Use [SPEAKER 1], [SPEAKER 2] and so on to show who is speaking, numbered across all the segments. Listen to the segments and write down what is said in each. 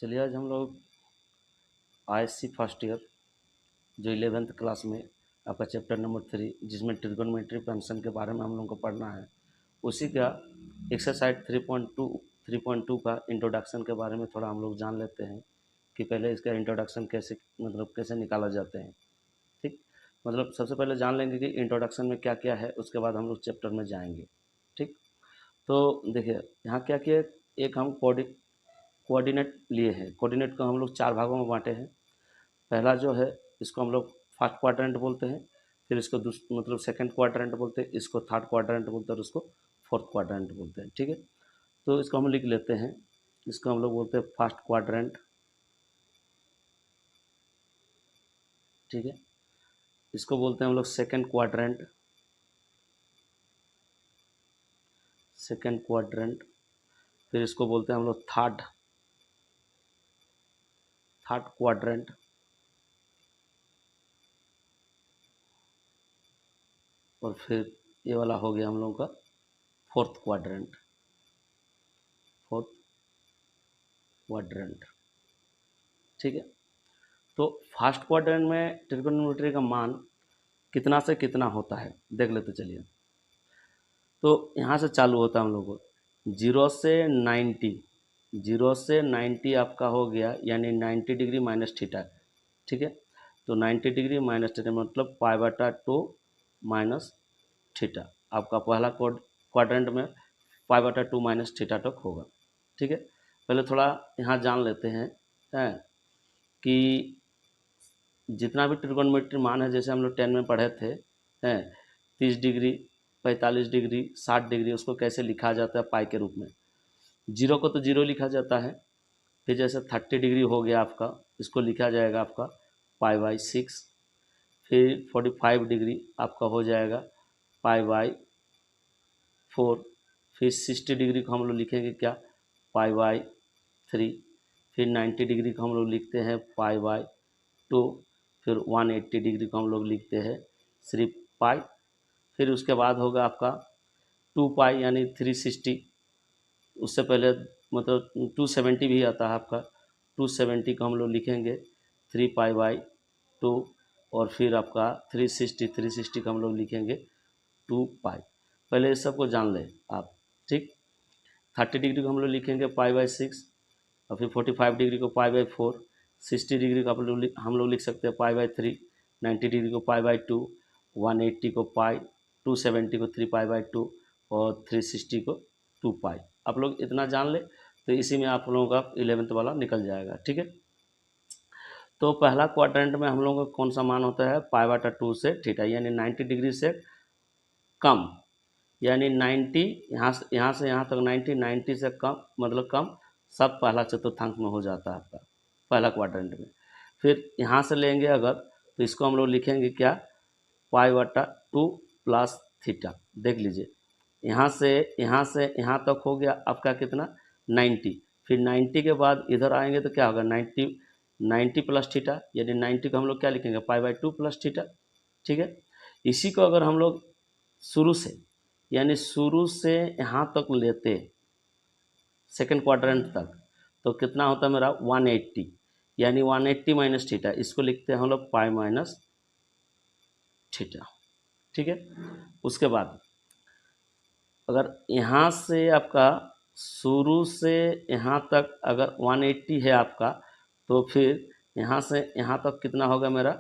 [SPEAKER 1] चलिए आज हम लोग आईएससी फर्स्ट ईयर जो 11th क्लास में आपका चैप्टर नंबर 3 जिसमें ट्रिगोनोमेट्री फंक्शन के बारे में हम लोगों को पढ़ना है, उसी का एक्सरसाइज 3.2 का इंट्रोडक्शन के बारे में थोड़ा हम लोग जान लेते हैं कि पहले इसका इंट्रोडक्शन कैसे निकाला जाते हैं। ठीक, मतलब सबसे पहले जान लेंगे कि इंट्रोडक्शन में क्या क्या है, उसके बाद हम लोग चैप्टर में जाएंगे। ठीक, तो देखिए यहाँ क्या किया, एक हम कोऑर्डिनेट लिए हैं। कोऑर्डिनेट को हम लोग 4 भागों में बांटे हैं। पहला जो है इसको हम लोग फर्स्ट क्वाड्रेंट बोलते हैं, फिर इसको मतलब सेकंड क्वाड्रेंट बोलते हैं, इसको थर्ड क्वाड्रेंट बोलते हैं और इसको फोर्थ क्वाड्रेंट बोलते हैं। ठीक है, तो इसको हम लिख लेते हैं। इसको हम लोग बोलते हैं फर्स्ट क्वाड्रेंट। ठीक है, इसको बोलते हैं हम लोग सेकंड क्वाड्रेंट। फिर इसको बोलते हैं हम लोग थर्ड क्वाड्रेंट। और फिर ये वाला हो गया हम लोगों का फोर्थ क्वाड्रेंट। ठीक है, तो फर्स्ट क्वाड्रेंट में ट्रिगोनोमेट्री का मान कितना से कितना होता है देख लेते चलिए। तो यहाँ से चालू होता है हम लोग को 0 से 90 आपका हो गया, यानी 90 डिग्री माइनस थीटा। ठीक है, तो 90 डिग्री माइनस थीटा मतलब π/2 माइनस थीटा। आपका पहला क्वाड्रेंट में π/2 माइनस थीटा तक होगा। ठीक है, पहले थोड़ा यहाँ जान लेते हैं कि जितना भी ट्रिगोनोमेट्री मान है, जैसे हम लोग 10 में पढ़े थे 30 डिग्री, 45 डिग्री, 60 डिग्री, उसको कैसे लिखा जाता है पाई के रूप में। 0 को तो 0 लिखा जाता है। फिर जैसे 30 डिग्री हो गया आपका, इसको लिखा जाएगा आपका π/6। फिर 45 डिग्री आपका हो जाएगा π/4। फिर 60 डिग्री को हम लोग लिखेंगे क्या, π/3। फिर 90 डिग्री को हम लोग लिखते हैं π/2। फिर 180 डिग्री को हम लोग लिखते हैं सिर्फ पाई। फिर उसके बाद होगा आपका 2 पाई यानी 360। उससे पहले मतलब 270 भी आता है आपका। 270 को हम लोग लिखेंगे 3π/2। और फिर आपका 360 को हम लोग लिखेंगे 2 पाई। पहले इस सब को जान लें आप। ठीक, 30 डिग्री को हम लोग लिखेंगे π/6 और फिर 45 डिग्री को π/4। 60 डिग्री को हम लोग लिख सकते हैं π/3। 90 डिग्री को π/2। 180 को पाई। 270 को 3π/2 और 360 को 2 पाई। आप लोग इतना जान ले तो इसी में आप लोगों का 11th वाला निकल जाएगा। ठीक है, तो पहला क्वाड्रेंट में हम लोगों का कौन सा मान होता है, π/2 से थीटा, यानी 90 डिग्री से कम, यानी 90 यहाँ से यहाँ तक 90 से कम मतलब कम, सब पहला चतुर्थांश में हो जाता है आपका पहला क्वाड्रेंट में। फिर यहाँ से लेंगे अगर, तो इसको हम लोग लिखेंगे क्या, π/2 प्लस थीटा। देख लीजिए, यहाँ से यहाँ तक हो गया आपका कितना, 90। फिर 90 के बाद इधर आएंगे तो क्या होगा, 90 प्लस थीटा, यानी 90 को हम लोग क्या लिखेंगे, π/2 प्लस थीटा। ठीक है, इसी को अगर हम लोग शुरू से यहाँ तक लेते सेकंड क्वाड्रेंट तक, तो कितना होता है मेरा 180, यानी 180 माइनस थीटा। इसको लिखते हैं हम लोग पाई माइनस थीटा। ठीक है, उसके बाद अगर यहाँ से आपका शुरू से यहाँ तक अगर 180 है आपका, तो फिर यहाँ से यहाँ तक कितना होगा मेरा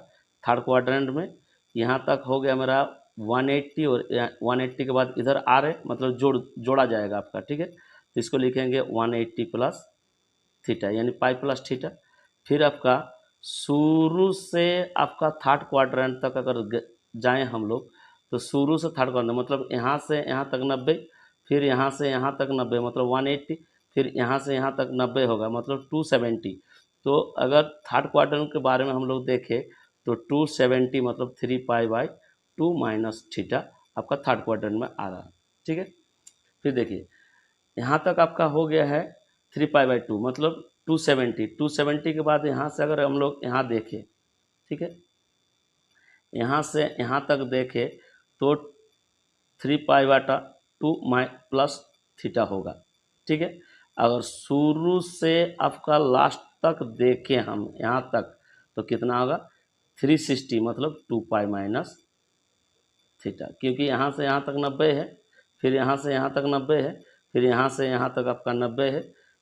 [SPEAKER 1] थर्ड क्वाड्रेंट में, यहाँ तक हो गया मेरा 180। और 180 के बाद इधर आ रहे मतलब जोड़ा जाएगा आपका। ठीक है, तो इसको लिखेंगे 180 प्लस थीटा, यानी पाई प्लस थीटा। फिर आपका शुरू से आपका थर्ड क्वाड्रेंट तक अगर जाएं हम लोग, तो शुरू से थर्ड क्वाड्रेंट मतलब यहाँ से यहाँ तक 90, फिर यहाँ से यहाँ तक 90 मतलब 180, फिर यहाँ से यहाँ तक 90 होगा मतलब 270। तो अगर थर्ड क्वाड्रेंट के बारे में हम लोग देखें तो 270 मतलब 3π/2 माइनस थीटा आपका थर्ड क्वाड्रेंट में आ रहा है। ठीक है, फिर देखिए यहाँ तक आपका हो गया है 3π/2 मतलब 270 के बाद यहाँ से अगर हम लोग यहाँ देखें, ठीक है, यहाँ से यहाँ तक देखें तो 3π/2 प्लस थीटा होगा। ठीक है, अगर शुरू से आपका लास्ट तक देखें हम, यहाँ तक, तो कितना होगा 360 मतलब 2 पाई माइनस थीटा, क्योंकि यहाँ से यहाँ तक 90 है, फिर यहाँ से यहाँ तक 90 है, फिर यहाँ से यहाँ तक आपका 90 है,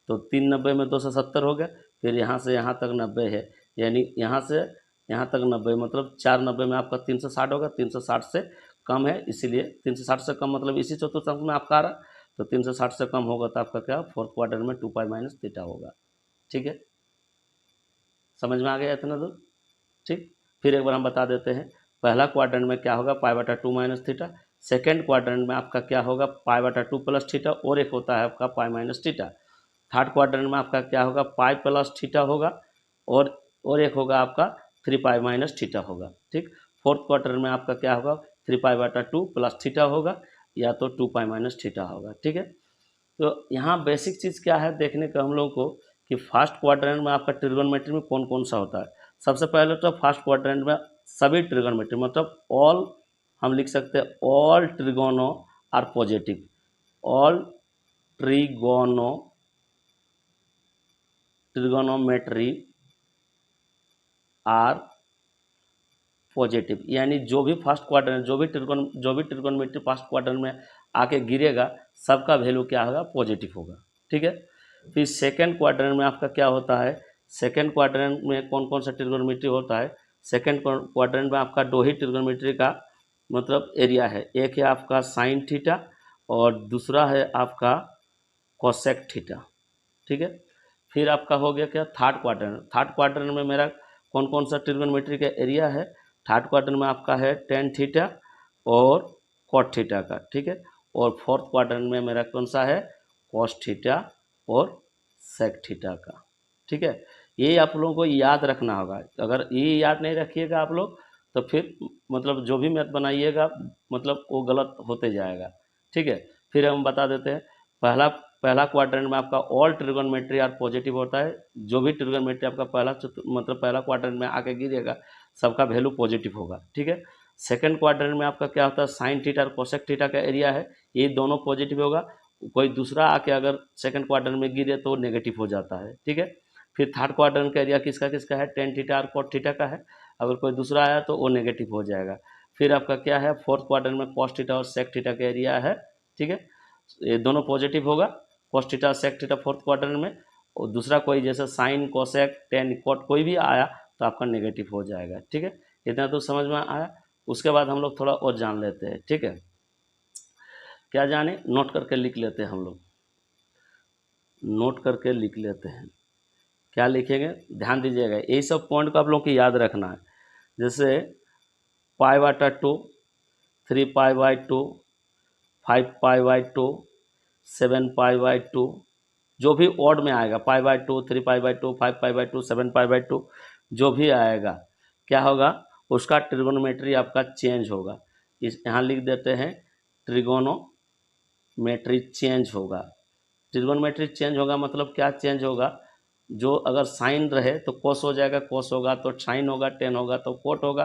[SPEAKER 1] तो 390 में 270 हो गया, फिर यहाँ से यहाँ तक 90 है, यानी यहाँ से यहाँ तक 90 मतलब 490 में आपका 360 होगा, 360 से कम है, इसीलिए 360 से कम मतलब इसी चतुर्थांश में आपका आ रहा, तो 360 से कम होगा तो आपका क्या फोर्थ क्वार्टर में 2 पाई माइनस थीटा होगा। ठीक है, समझ में आ गया इतना दूर? ठीक, फिर एक बार हम बता देते हैं, पहला क्वाड्रेंट में क्या होगा पाई बटा 2 माइनस थीटा, सेकेंड क्वाड्रेंट में आपका क्या होगा पाई बटा 2 प्लस थीटा, और एक होता है आपका pi minus theta. Third quadrant में आपका क्या होगा पाई प्लस थीटा होगा, और एक होगा आपका 3 पाई माइनस थीटा होगा। ठीक, फोर्थ क्वार्टर में आपका क्या होगा 3 पाई बटा 2 प्लस थीटा होगा, या तो 2 पाई माइनस थीटा होगा। ठीक है, तो यहाँ बेसिक चीज़ क्या है देखने का हम लोगों को कि फर्स्ट क्वाड्रेंट में आपका ट्रिगोनोमेट्री में कौन कौन सा होता है। सबसे पहले तो फर्स्ट क्वाड्रेंट में सभी ट्रिगोनोमेट्री मतलब ऑल, हम लिख सकते हैं all trigono are positive, all trigonometry are positive, यानी जो भी फर्स्ट क्वाड्रेंट जो भी ट्रिगोनोमेट्री फर्स्ट क्वाड्रेंट में आके गिरेगा सबका वैल्यू क्या होगा पॉजिटिव होगा। ठीक है, फिर सेकेंड क्वाड्रेंट में आपका क्या होता है, सेकेंड क्वाड्रेंट में कौन कौन सा ट्रिगोनोमेट्री होता है, सेकेंड क्वाड्रेंट में आपका दो ही ट्रिगोनोमेट्री का मतलब एरिया है, एक है आपका साइन थीटा और दूसरा है आपका कोसेक थीटा। ठीक है, फिर आपका हो गया क्या थर्ड क्वाड्रेंट में मेरा कौन कौन सा ट्रिगोनोमेट्री का एरिया है, थर्ड क्वाड्रेंट में आपका है टेन थीटा और कॉट थीटा का। ठीक है, और फोर्थ क्वाड्रेंट में मेरा कौन सा है कॉस थीटा और सेक थीटा का। ठीक है, ये आप लोगों को याद रखना होगा, अगर ये याद नहीं रखिएगा आप लोग तो फिर मतलब जो भी मैथ बनाइएगा मतलब वो गलत होते जाएगा। ठीक है, फिर हम बता देते हैं, पहला क्वाड्रेंट में आपका ऑल ट्रिगोनोमेट्री आर पॉजिटिव होता है, जो भी ट्रिगोनोमेट्री आपका पहला क्वाड्रेंट में आके गिरेगा सबका वैल्यू पॉजिटिव होगा। ठीक है, सेकंड क्वाड्रेंट में आपका क्या होता है साइन थीटा और कोसेक थीटा का एरिया है, ये दोनों पॉजिटिव होगा, कोई दूसरा आके अगर सेकंड क्वाड्रेंट में गिरे तो नेगेटिव हो जाता है। ठीक है, फिर थर्ड क्वाड्रेंट का एरिया किसका किसका है टेन थीटा और कॉट थीटा का है, अगर कोई दूसरा आया तो वो नेगेटिव हो जाएगा। फिर आपका क्या है फोर्थ क्वाड्रेंट में कॉस थीटा और सेक थीटा का एरिया है। ठीक है, ये दोनों पॉजिटिव होगा, cos theta sec theta fourth quadrant में, और दूसरा कोई जैसे साइन कोसेक टेन कॉट कोई भी आया तो आपका नेगेटिव हो जाएगा। ठीक है, इतना तो समझ में आया। उसके बाद हम लोग थोड़ा और जान लेते हैं। ठीक है, क्या जाने नोट करके लिख लेते हैं, हम लोग नोट करके लिख लेते हैं। क्या लिखेंगे ध्यान दीजिएगा, यही सब पॉइंट को आप लोग को याद रखना है। जैसे पाई बटा 2, 3 pi by 2, 5 pi by 2, 7 pi by 2, जो भी ऑड में आएगा pi by 2, 3 pi by 2, 5 pi by 2, 7 pi by 2, जो भी आएगा क्या होगा उसका ट्रिगोनोमेट्री आपका चेंज होगा। इस यहाँ लिख देते हैं ट्रिगोनोमेट्री चेंज होगा। ट्रिगोनोमेट्री चेंज होगा मतलब क्या चेंज होगा, जो अगर साइन रहे तो कोस हो जाएगा, कोस होगा तो साइन होगा, टेन होगा तो कोट होगा।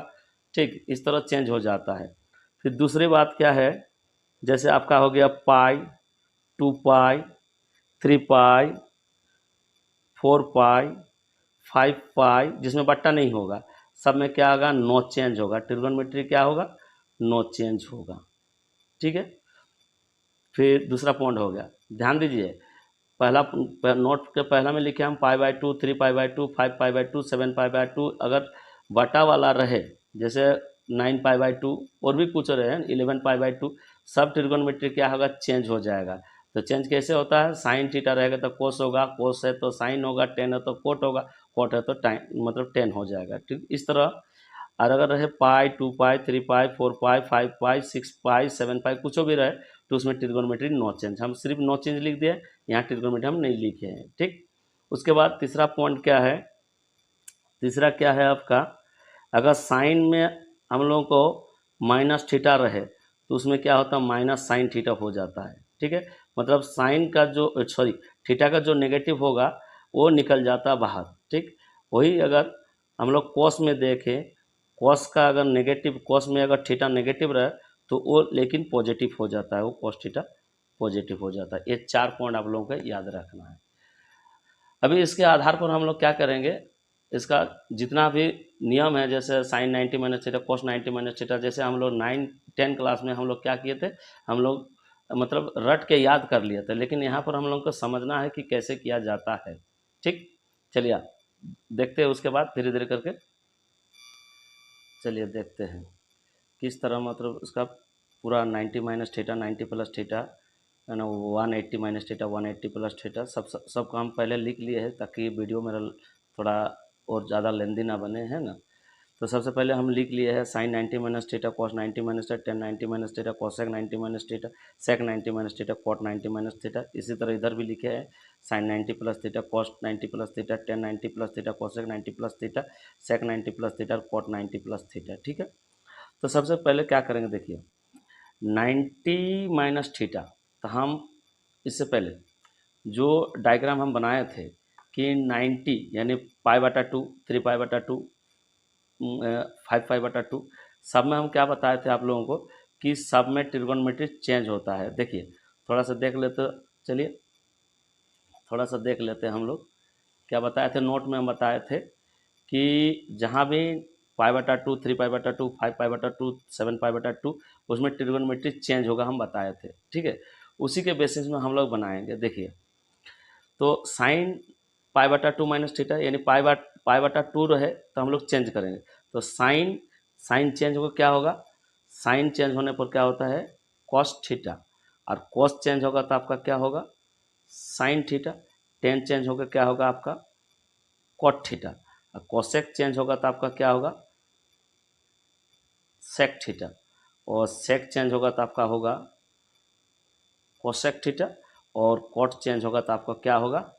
[SPEAKER 1] ठीक, इस तरह चेंज हो जाता है। फिर दूसरी बात क्या है, जैसे आपका हो गया पाई, 2 पाई, 3 पाई, 4 पाई, 5 पाई, जिसमें बट्टा नहीं होगा, सब में क्या होगा नो चेंज होगा, ट्रिगोनोमेट्री क्या होगा नो चेंज होगा। ठीक है, फिर दूसरा पॉइंट हो गया, ध्यान दीजिए, पहला नोट के पहला में लिखे हम pi by 2, 3 pi by 2, 5 pi by 2, 7 pi by 2, अगर बटा वाला रहे जैसे 9 पाई बाई 2 और भी कुछ रहे 11 पाई बाई 2, सब ट्रिगोनोमेट्री क्या होगा चेंज हो जाएगा। तो चेंज कैसे होता है, साइन थीटा रहेगा तो कोस होगा, कोस है तो साइन होगा, टेन है तो कोट होगा, कोट है तो टाइन मतलब टेन हो जाएगा। ठीक, इस तरह। और अगर रहे पाई, 2 पाई, 3 पाई, 4 पाई, 5 पाई, 6 पाई, 7 पाई, कुछ भी रहे तो उसमें ट्रिगोनोमेट्री नो चेंज, हम सिर्फ नो चेंज लिख दिए, यहाँ ट्रिगोनोमेट्री हम नहीं लिखे हैं। ठीक, उसके बाद तीसरा पॉइंट क्या है, तीसरा क्या है आपका, अगर साइन में हम लोगों को माइनस थीटा रहे तो उसमें क्या होता है माइनस साइन थीटा हो जाता है। ठीक है, मतलब साइन का जो सॉरी थीटा का जो नेगेटिव होगा वो निकल जाता है बाहर। ठीक, वही अगर हम लोग कॉस में देखें, कॉस का अगर नेगेटिव, कॉस में अगर थीटा नेगेटिव रहे तो वो लेकिन पॉजिटिव हो जाता है, वो कॉस थीटा पॉजिटिव हो जाता है। ये 4 पॉइंट आप लोगों को याद रखना है। अभी इसके आधार पर हम लोग क्या करेंगे, इसका जितना भी नियम है, जैसे sine 90 minus theta, cos 90 minus theta, जैसे हम लोग 9-10 क्लास में हम लोग क्या किए थे, हम लोग मतलब रट के याद कर लिए थे, लेकिन यहाँ पर हम लोग को समझना है कि कैसे किया जाता है। ठीक, चलिए आप देखते हैं उसके बाद धीरे धीरे करके। चलिए देखते हैं किस तरह मतलब उसका पूरा 90 माइनस थीटा, 90 प्लस थीटा है ना, 180 माइनस थीटा, 180 प्लस थीटा, सब काम पहले लिख लिए हैं ताकि वीडियो मेरा थोड़ा और ज़्यादा लेंदी ना बने, है ना। तो सबसे पहले हम लिख लिए हैं sine 90 minus theta, cos 90 minus theta, tan 90 minus theta, cosec 90 minus theta, sec 90 minus theta, cot 90 minus theta. इसी तरह इधर भी लिखे हैं sine 90 plus theta, cos 90 plus theta, tan 90 plus theta, cosec 90 plus theta, sec 90 plus theta, cot 90 plus theta. ठीक है, तो सबसे पहले क्या करेंगे, देखिए 90 माइनस थीटा, तो हम इससे पहले जो डायग्राम हम बनाए थे कि 90 यानी पाई/2, 3 पाई/2, 5 पाई/2, सब में हम क्या बताए थे आप लोगों को कि सब में ट्रिगोनोमेट्री चेंज होता है। देखिए थोड़ा सा देख लेते, चलिए थोड़ा सा देख लेते हैं हम लोग क्या बताए थे। नोट में हम बताए थे कि जहाँ भी पाई/2, 3 पाई/2, 5 पाई/2, 7 पाई/2, उसमें ट्रिगोनोमेट्री चेंज होगा, हम बताए थे। ठीक है, उसी के बेसिस में हम लोग बनाएंगे। देखिए तो साइन पाई/2 माइनस थीटा यानी पाई/2 रहे तो हम लोग चेंज करेंगे, तो साइन साइन चेंज होगा, क्या होगा, साइन चेंज होने पर क्या होता है कॉस थीटा, और कॉस चेंज होगा तो आपका क्या होगा साइन थीटा, टेन चेंज होगा क्या होगा आपका कॉट थीटा, और कोसेक चेंज होगा तो आपका क्या होगा सेक थीटा, और सेक चेंज होगा तो आपका होगा कोसेक थीटा, और कॉट चेंज होगा तो आपका क्या होगा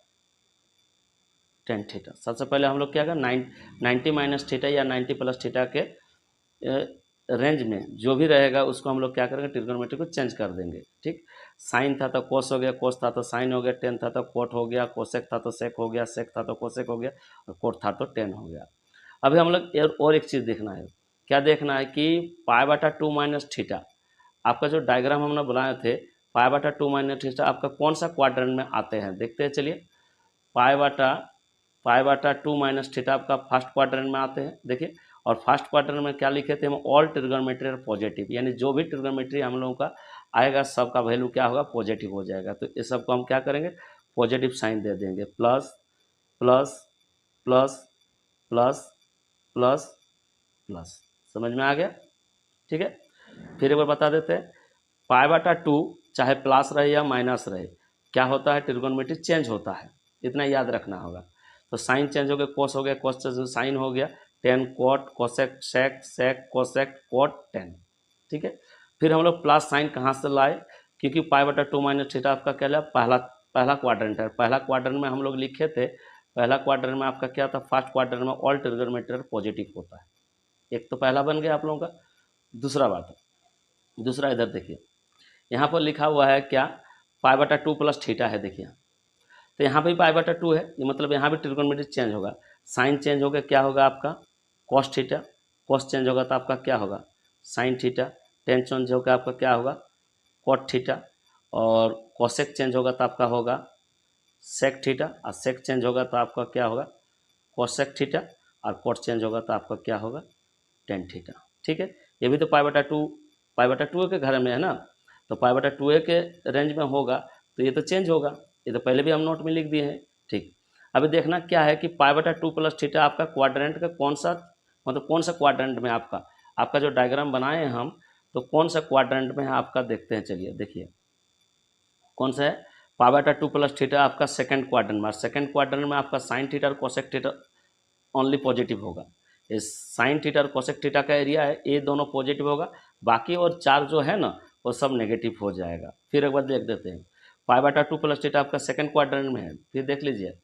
[SPEAKER 1] टेन थीटा। सबसे पहले हम लोग क्या करें 90 माइनस थीटा या 90 प्लस थीटा के रेंज में जो भी रहेगा उसको हम लोग क्या करेंगे ट्रिग्नोमेट्री को चेंज कर देंगे। ठीक, साइन था तो कोस हो गया, कोस था तो साइन हो गया, टेन था तो कोट हो गया, कोसेक था तो सेक हो गया, सेक था तो कोसेक हो गया, और कोट था तो टेन हो गया। अभी हम लोग और एक चीज़ देखना है, क्या देखना है कि पाई/2 माइनस थीटा, आपका जो डायग्राम हमने बनाए थे पाई/2 माइनस थीटा आपका कौन सा क्वाड्रेंट में आते हैं, देखते हैं। चलिए पाई/2 माइनस थीटा आपका फर्स्ट क्वाड्रेंट में आते हैं। देखिए, और फर्स्ट क्वाड्रेंट में क्या लिखे थे हम, ऑल ट्रिग्नोमेट्री आर पॉजिटिव, यानी जो भी ट्रिग्नोमेट्री हम लोगों का आएगा सबका वैल्यू क्या होगा पॉजिटिव हो जाएगा। तो इस सबको हम क्या करेंगे पॉजिटिव साइन दे देंगे, plus plus plus plus plus plus. समझ में आ गया? ठीक है, फिर एक बार बता देते हैं, पाई/2 चाहे प्लस रहे या माइनस रहे क्या होता है ट्रिग्नोमेट्री चेंज होता है, इतना याद रखना होगा। तो साइन चेंज हो गया, कोस हो गया, कोस चेंज साइन हो गया, tan cot cosec sec sec cosec cot tan. ठीक है, फिर हम लोग प्लस साइन कहाँ से लाए, क्योंकि पाई/2 माइनस थीटा आपका क्या लिया पहला पहला क्वाड्रेंट है, पहला क्वाड्रेंट में हम लोग लिखे थे, पहला क्वाड्रेंट में आपका क्या था फर्स्ट क्वाड्रेंट में ऑल ट्रिग्नोमेट्री पॉजिटिव होता है। एक तो पहला बन गया आप लोगों का। दूसरा बात, दूसरा इधर देखिए, यहाँ पर लिखा हुआ है क्या पाई/2 प्लस थीटा है। देखिए तो यहाँ पे पाई/2 है, ये मतलब यहाँ भी ट्रिग्नोमेट्री चेंज होगा, साइन चेंज होगा क्या होगा आपका कॉस थीटा, कॉस चेंज होगा तो आपका क्या होगा साइन थीटा, टेन चेंज होगा आपका क्या होगा कॉट थीटा, और कॉसेक चेंज होगा तो आपका होगा सेक थीटा, और सेक चेंज होगा तो आपका क्या होगा कॉसेक थीटा, और कॉट चेंज होगा तो आपका क्या होगा टेन थीटा। ठीक है, ये भी तो पाई/2 के घर में है ना, तो पाई/2 के रेंज में होगा तो ये तो चेंज होगा, ये तो पहले भी हम नोट में लिख दिए हैं। ठीक, अभी देखना क्या है कि पाई/2 प्लस थीटा आपका क्वाड्रेंट का कौन सा मतलब कौन सा क्वाड्रेंट में आपका आपका जो डायग्राम बनाए हैं हम, तो कौन सा क्वाड्रेंट में है आपका देखते हैं। चलिए देखिए कौन सा है पाई/2 प्लस थीटा आपका सेकंड क्वाड्रेंट में, सेकंड क्वाड्रेंट में आपका साइन थीटा और कोसेक थीटा ओनली पॉजिटिव होगा। इस साइन थीटा और कोसेक थीटा का एरिया है ये दोनों पॉजिटिव होगा, बाकी और चार जो है ना वो सब नेगेटिव हो जाएगा। फिर एक बार देख देते हैं, पाई/2 प्लस थीटा आपका सेकंड क्वाड्रेंट में है, फिर देख लीजिए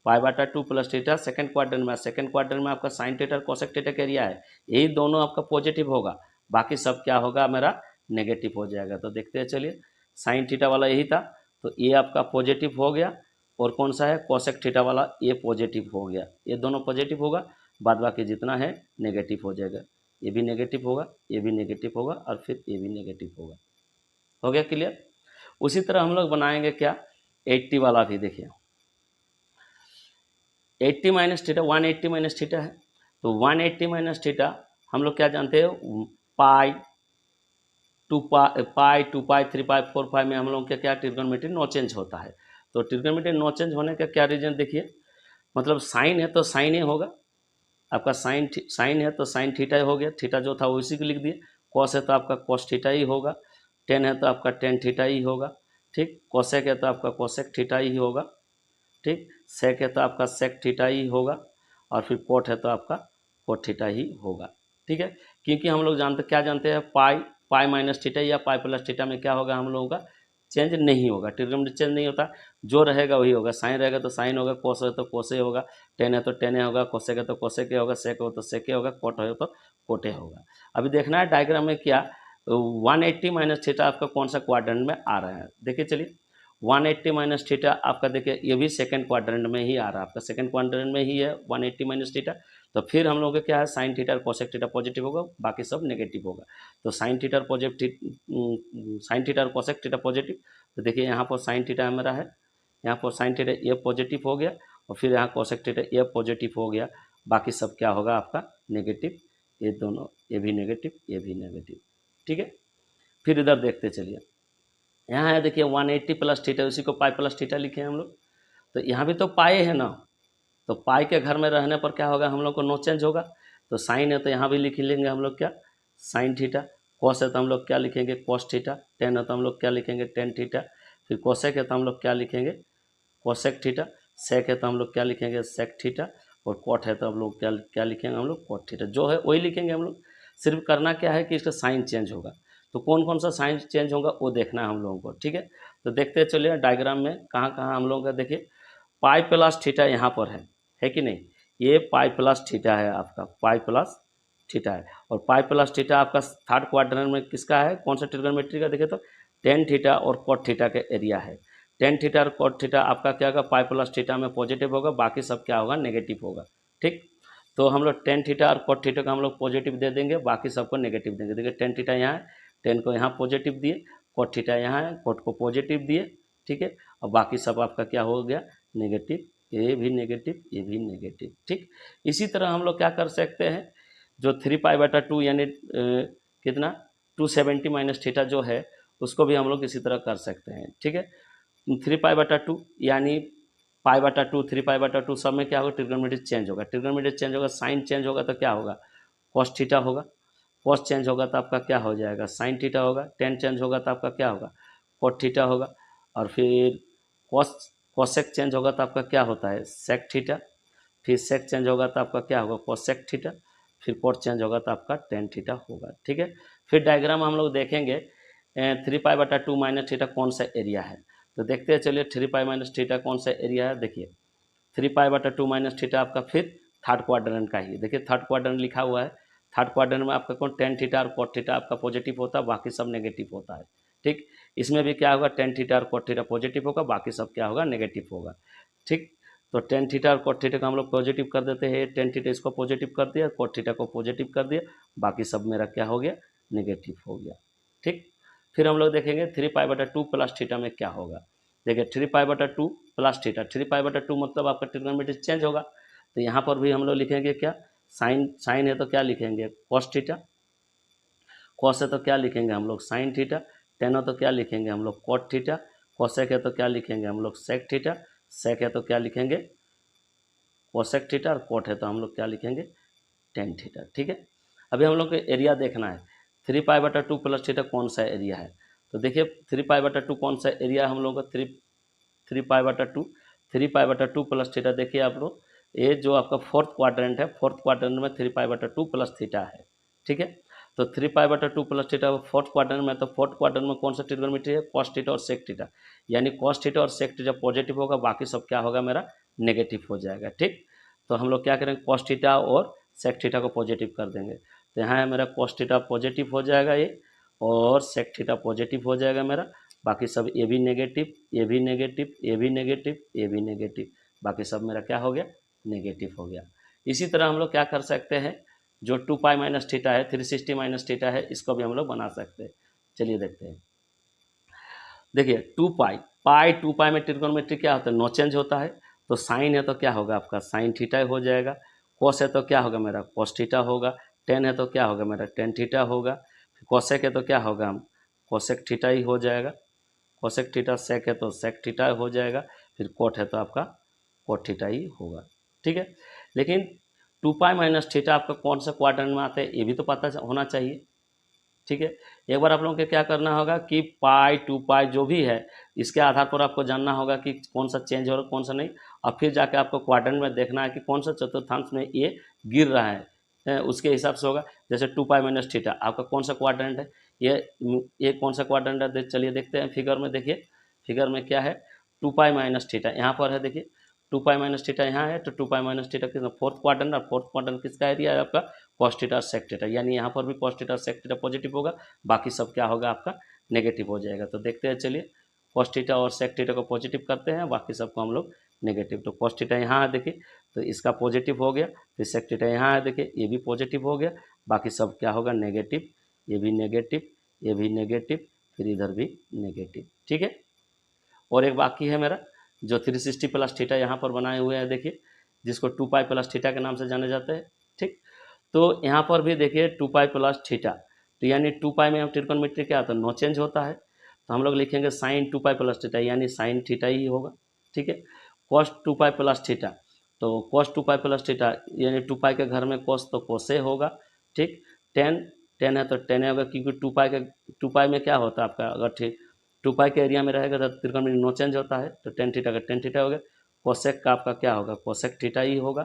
[SPEAKER 1] पाई/2 प्लस थीटा सेकंड क्वाड्रेंट में, सेकंड क्वाड्रेंट में आपका साइन थीटा और कोसेक थीटा का एरिया है, यही दोनों आपका पॉजिटिव होगा, बाकी सब क्या होगा मेरा नेगेटिव हो जाएगा। तो देखते हैं, चलिए साइन थीटा वाला यही था तो ये आपका पॉजिटिव हो गया, और कौन सा है कोसेक थीटा वाला ये पॉजिटिव हो गया, ये दोनों पॉजिटिव होगा, बाद बाकी जितना है नेगेटिव हो जाएगा, ये भी नेगेटिव होगा, ये भी नेगेटिव होगा, और फिर ये भी नेगेटिव होगा। हो गया क्लियर? उसी तरह हम लोग बनाएंगे क्या 80 वाला भी। देखिए 80 माइनस थीटा 180 माइनस थीटा है, तो 180 माइनस थीटा हम लोग क्या जानते हैं, पाई 2 पाई 3 पाई 4 पाई में हम लोग का क्या ट्रिग्नोमेट्री नो चेंज होता है। तो ट्रिग्नोमेट्री नो चेंज होने का क्या रीजन देखिए, मतलब साइन है तो साइन ही होगा आपका, साइन है तो साइन थीटा ही हो गया, थीटा जो था वो इसी को लिख दिए। कॉस है तो आपका कॉस थीटा ही होगा, टेन है तो आपका टेन थीटा ही होगा, ठीक। कोसेक है तो आपका कोसेक थीटा ही होगा, ठीक। सेक है तो आपका सेक थीटा ही होगा, और फिर कोट है तो आपका कोट थीटा ही होगा, ठीक है। क्योंकि हम लोग क्या जानते हैं, पाई माइनस थीटा या पाई प्लस थीटा में क्या होगा, हम लोगों का चेंज नहीं होगा, ट्रिग्नोमेट्री चेंज नहीं होता, जो रहेगा वही होगा। साइन रहेगा तो साइन होगा, कोस है तो कोसे होगा, टेन है तो टेने होगा, कोसेक है तो कोसेक होगा, सेक हो तो सेके होगा, कोट है तो कोटे होगा। अभी देखना है डायग्राम में क्या 180 माइनस थीटा आपका कौन सा क्वाड्रेंट में आ रहा है, देखिए चलिए 180 माइनस थीटा आपका देखिए ये भी सेकंड क्वाड्रेंट में ही आ रहा है, आपका सेकंड क्वाड्रेंट में ही है 180 माइनस थीटा। तो फिर हम लोग का क्या है, साइन थीटा और कोसेक थीटा पॉजिटिव होगा, बाकी सब नेगेटिव होगा। तो साइन थीटा और साइन थीटा और कोसेक थीटा पॉजिटिव, तो देखिए यहाँ पर साइन थीटा मेरा है, यहाँ पर साइन थीटा ये पॉजिटिव हो गया, और फिर यहाँ कोसेक थीटा ये पॉजिटिव हो गया, बाकी सब क्या होगा आपका नेगेटिव, ये दोनों, ये भी नेगेटिव ये भी नेगेटिव, ठीक है। फिर इधर देखते चलिए, यहाँ है देखिए 180 प्लस थीटा, उसी को पाई प्लस थीटा लिखे हैं हम लोग। तो यहाँ भी तो पाई है ना, तो पाई के घर में रहने पर क्या होगा, हम लोग को नो चेंज होगा। तो साइन है तो यहाँ भी लिख लेंगे हम लोग क्या, साइन थीटा। कॉस है तो हम लोग क्या लिखेंगे, कॉस थीटा। टेन है तो हम लोग क्या लिखेंगे, टेन थीटा। फिर कोसेक है तो हम लोग क्या लिखेंगे, कोसेक थीटा। सेक है तो हम लोग क्या लिखेंगे, सेक थीटा। और कॉट है तो हम लोग क्या क्या लिखेंगे, हम लोग कॉट थीटा, जो है वही लिखेंगे हम लोग। सिर्फ करना क्या है कि इसका साइन चेंज होगा, तो कौन कौन सा साइन चेंज होगा वो देखना है हम लोगों को, ठीक है। तो देखते चलिए डायग्राम में कहाँ कहाँ हम लोगों का, देखिए पाई प्लस थीटा यहाँ पर है कि नहीं, ये पाई प्लस थीटा है आपका, पाई प्लस थीटा है। और पाई प्लस थीटा आपका थर्ड क्वाड्रेंट में किसका है, कौन सा ट्रिग्नोमेट्री का, देखिए तो टेन थीटा और कॉट थीटा के एरिया है। टेन थीटा और कॉट थीटा आपका क्या होगा, पाई प्लस थीटा में पॉजिटिव होगा, बाकी सब क्या होगा, नेगेटिव होगा, ठीक। तो हम लोग टेन थीटा और कॉट थीटा का हम लोग पॉजिटिव दे देंगे, बाकी सबको नेगेटिव देंगे। देखिए टेन थीटा यहाँ है, टेन को यहाँ पॉजिटिव दिए, कॉट थीटा यहाँ है, कॉट को पॉजिटिव दिए, ठीक है। और बाकी सब आपका क्या हो गया, नेगेटिव, ये भी नेगेटिव ये भी नेगेटिव, ठीक। इसी तरह हम लोग क्या कर सकते हैं, जो 3 पाई/2 यानी कितना 270 माइनस थीटा जो है, उसको भी हम लोग इसी तरह कर सकते हैं, ठीक है। 3 पाई/2 यानी पाई/2 3 पाई/2 सब में क्या होगा, ट्रिग्नोमेट्री चेंज होगा, ट्रिग्नोमेट्री चेंज होगा, साइन चेंज होगा तो क्या होगा, कॉस थीटा होगा। कॉस चेंज होगा तो आपका क्या हो जाएगा, साइन थीटा होगा। टेन चेंज होगा तो आपका क्या होगा, कॉट थीटा होगा। और फिर कोसेक चेंज होगा तो आपका क्या होता है, सेक थीटा। फिर सेक चेंज होगा तो आपका क्या होगा, कोसेक थीटा। फिर कोट चेंज होगा तो आपका टेन थीटा होगा, ठीक है। फिर डायग्राम हम लोग देखेंगे 3 पाई/2 माइनस थीटा कौन सा एरिया है, तो देखते हैं चलिए 3 पाई माइनस थीटा कौन सा एरिया है। देखिए 3 पाई/2 माइनस थीटा आपका फिर थर्ड क्वाड्रेंट का ही, देखिए थर्ड क्वाड्रेंट लिखा हुआ है। थर्ड क्वाड्रेंट में आपका कौन, टेन थीटा और कॉट थीटा आपका पॉजिटिव होता है, बाकी सब नेगेटिव होता है, ठीक। इसमें भी क्या होगा, टेन थीटा और कॉट थीटा पॉजिटिव होगा, बाकी सब क्या होगा, नेगेटिव होगा, ठीक। तो टेन थीटा और कॉट थीटा को हम लोग पॉजिटिव कर देते हैं, टेन थीटा इसको पॉजिटिव कर दिया, कॉट थीटा को पॉजिटिव कर दिया, बाकी सब मेरा क्या हो गया, नेगेटिव हो गया, ठीक। फिर हम लोग देखेंगे 3 पाई/2 प्लस थीटा में क्या होगा। देखिए 3 पाई/2 प्लस थीटा, 3 पाई/2 मतलब आपका ट्रिग्नोमेट्री चेंज होगा। तो यहाँ पर भी हम लोग लिखेंगे क्या, साइन है तो क्या लिखेंगे, कॉस थीटा। कॉस है तो क्या लिखेंगे हम लोग, साइन थीटा। टेन है तो क्या लिखेंगे हम लोग, कॉट थीटा। कोसेक है तो क्या लिखेंगे हम लोग, सेक थीटा। सेक है तो क्या लिखेंगे, कोसेक थीटा। और कोट है तो हम लोग क्या लिखेंगे, टेन थीटा, ठीक है। अभी हम लोग को एरिया देखना है, 3 पाई/2 प्लस थीटा कौन सा एरिया है। तो देखिए 3 पाई/2 कौन सा एरिया हम लोग का, थ्री पाई/2 3 पाई/2 प्लस थीटा। देखिए आप लोग, ये जो आपका फोर्थ क्वाड्रेंट है, फोर्थ क्वाड्रेंट में 3 पाई/2 प्लस थीटा है, ठीक है। तो 3 पाई/2 प्लस थीटा फोर्थ क्वाड्रेंट में, तो फोर्थ क्वाड्रेंट में कौन सा ट्रिग्नोमेट्री है, कॉस थीटा और सेक थीटा। यानी कॉस थीटा और सेक थीटा पॉजिटिव होगा, बाकी सब क्या होगा, मेरा नेगेटिव हो जाएगा, ठीक। तो हम लोग क्या करेंगे, कॉस थीटा और सेक थीटा को पॉजिटिव कर देंगे। तो यहाँ है मेरा कॉस थीटा पॉजिटिव हो जाएगा ये, और सेक थीटा पॉजिटिव हो जाएगा मेरा, बाकी सब ये भी नेगेटिव ये भी नेगेटिव ये भी नेगेटिव ये भी नेगेटिव, बाकी सब मेरा क्या हो गया, नेगेटिव हो गया। इसी तरह हम लोग क्या कर सकते हैं, जो 2 पाई माइनस थीटा है, 360 माइनस थीटा है, इसको भी हम लोग बना सकते हैं। चलिए देखते हैं। देखिए 2 पाई 2 पाई में ट्रिग्नोमेट्री क्या होता है, नो चेंज होता है। तो साइन है तो क्या होगा आपका साइन थीटा हो जाएगा, कॉस है तो क्या होगा मेरा कॉस थीटा होगा, टेन है तो क्या होगा मेरा टेन थीटा होगा, कॉसेक है तो क्या होगा हम कॉसेक थीटा ही हो जाएगा, कॉसेक थीटा, सेक है तो सेक थीटा हो जाएगा, फिर कोट है तो आपका कोट थीटा ही होगा। ठीक है, लेकिन 2 पाई माइनस थीटा आपका कौन सा क्वाड्रेंट में आता है ये भी तो पता होना चाहिए। ठीक है, एक बार आप लोगों को क्या करना होगा कि पाई 2 पाई जो भी है इसके आधार पर आपको जानना होगा कि कौन सा चेंज हो रहा है कौन सा नहीं, और फिर जाके आपको क्वाड्रेंट में देखना है कि कौन सा चतुर्थांश में ये गिर रहा है, उसके हिसाब से होगा। जैसे 2 पाई माइनस थीटा आपका कौन सा क्वाड्रेंट है, ये कौन सा क्वाड्रेंट है, चलिए देखते हैं फिगर में। देखिए फिगर में क्या है 2 पाई माइनस थीटा यहाँ पर है, देखिए 2 पाई माइनस थीटा यहाँ है, तो 2 पाई माइनस थीटा कितना फोर्थ क्वाड्रेंट, और फोर्थ क्वाड्रेंट किसका एरिया है आपका कॉस थीटा और सेक थीटा, यानी यहाँ पर भी कॉस थीटा और सेक थीटा पॉजिटिव होगा, बाकी सब क्या होगा आपका नेगेटिव हो जाएगा। तो देखते हैं चलिए, कॉस थीटा और सेक थीटा को पॉजिटिव करते हैं, बाकी सबको हम लोग नेगेटिव। तो कॉस थीटा यहाँ है देखिए, तो इसका पॉजिटिव हो गया, फिर सेक थीटा यहाँ है देखिए ये भी पॉजिटिव हो गया, बाकी सब क्या होगा नेगेटिव, ये भी नेगेटिव, ये भी नेगेटिव, फिर इधर भी नेगेटिव। ठीक है, और एक बाकी है मेरा जो 360 प्लस थीटा यहाँ पर बनाए हुए हैं देखिए, जिसको 2 पाई प्लस थीटा के नाम से जाने जाते हैं। ठीक, तो यहाँ पर भी देखिए 2 पाई प्लस थीटा, तो यानी 2 पाई में हम ट्रिग्नोमेट्री क्या होता है नो चेंज होता है, तो हम लोग लिखेंगे साइन 2 पाई प्लस थीटा, यानी साइन थीटा ही होगा। ठीक है, कॉस 2 पाई प्लस थीटा, तो कॉस 2 पाई प्लस थीटा यानी 2 पाई के घर में कॉस तो कोसे होगा। ठीक, टेन टेन है तो टेन होगा, क्योंकि 2 पाई में क्या होता है आपका, अगर ठीक 2 पाई के एरिया में रहेगा तो त्रिकोणमिति नो चेंज होता है, तो टेन थीटा का टेन थीटा हो गया, कोसेक का आपका क्या होगा कोसेक थीटा ही होगा।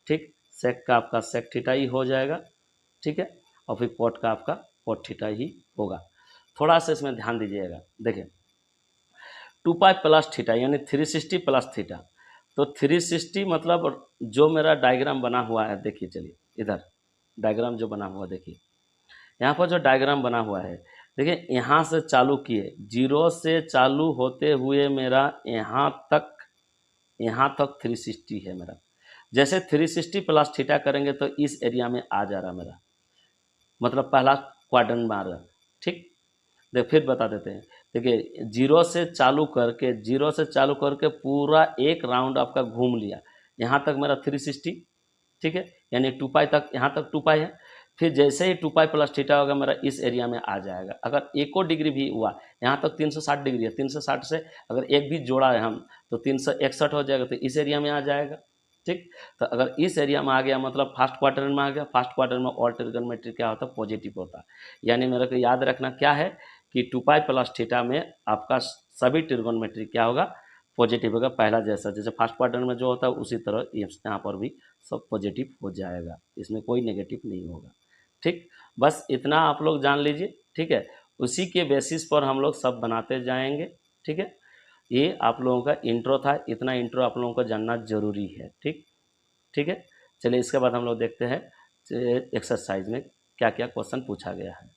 [SPEAKER 1] ठीक, सेक का आपका सेक थीटा ही हो जाएगा। ठीक है, और फिर कोट का आपका कोट थीटा ही होगा। थोड़ा सा इसमें ध्यान दीजिएगा, देखिए 2 पाई प्लस थीटा यानी 360 प्लस थीटा, तो 360 मतलब जो मेरा डायग्राम बना हुआ है देखिए, चलिए इधर डायग्राम जो बना हुआ देखिए, यहाँ पर जो डायग्राम बना हुआ है देखिए, यहाँ से चालू किए जीरो से चालू होते हुए मेरा यहाँ तक 360 है मेरा। जैसे 360 प्लस थीटा करेंगे तो इस एरिया में आ जा रहा मेरा, मतलब पहला क्वाड्रेंट में आ रहा। ठीक, देख फिर बता देते हैं, देखिए जीरो से चालू करके पूरा एक राउंड आपका घूम लिया, यहाँ तक मेरा 360। ठीक है, यानी 2 पाई तक, यहाँ तक 2 पाई है, फिर जैसे ही 2 पाई प्लस थीटा होगा मेरा इस एरिया में आ जाएगा। अगर एको डिग्री भी हुआ, यहाँ तक 360 डिग्री है, 360 से अगर एक भी जोड़ा है हम तो 361 हो जाएगा, तो इस एरिया में आ जाएगा। ठीक, तो अगर इस एरिया में आ गया मतलब फर्स्ट क्वार्टर में आ गया, फर्स्ट क्वार्टर में ऑल ट्रिग्नोमेट्री क्या होता है पॉजिटिव होता है, यानी मेरे को याद रखना क्या है कि 2 पाई प्लस थीटा में आपका सभी ट्रिग्नोमेट्री क्या होगा पॉजिटिव होगा, पहला जैसा जैसे फर्स्ट क्वार्टर में जो होता है उसी तरह यहाँ पर भी सब पॉजिटिव हो जाएगा, इसमें कोई नेगेटिव नहीं होगा। ठीक, बस इतना आप लोग जान लीजिए। ठीक है, उसी के बेसिस पर हम लोग सब बनाते जाएंगे। ठीक है, ये आप लोगों का इंट्रो था, इतना इंट्रो आप लोगों को जानना जरूरी है। ठीक, ठीक है, चलिए इसके बाद हम लोग देखते हैं एक्सरसाइज में क्या क्या क्वेश्चन पूछा गया है।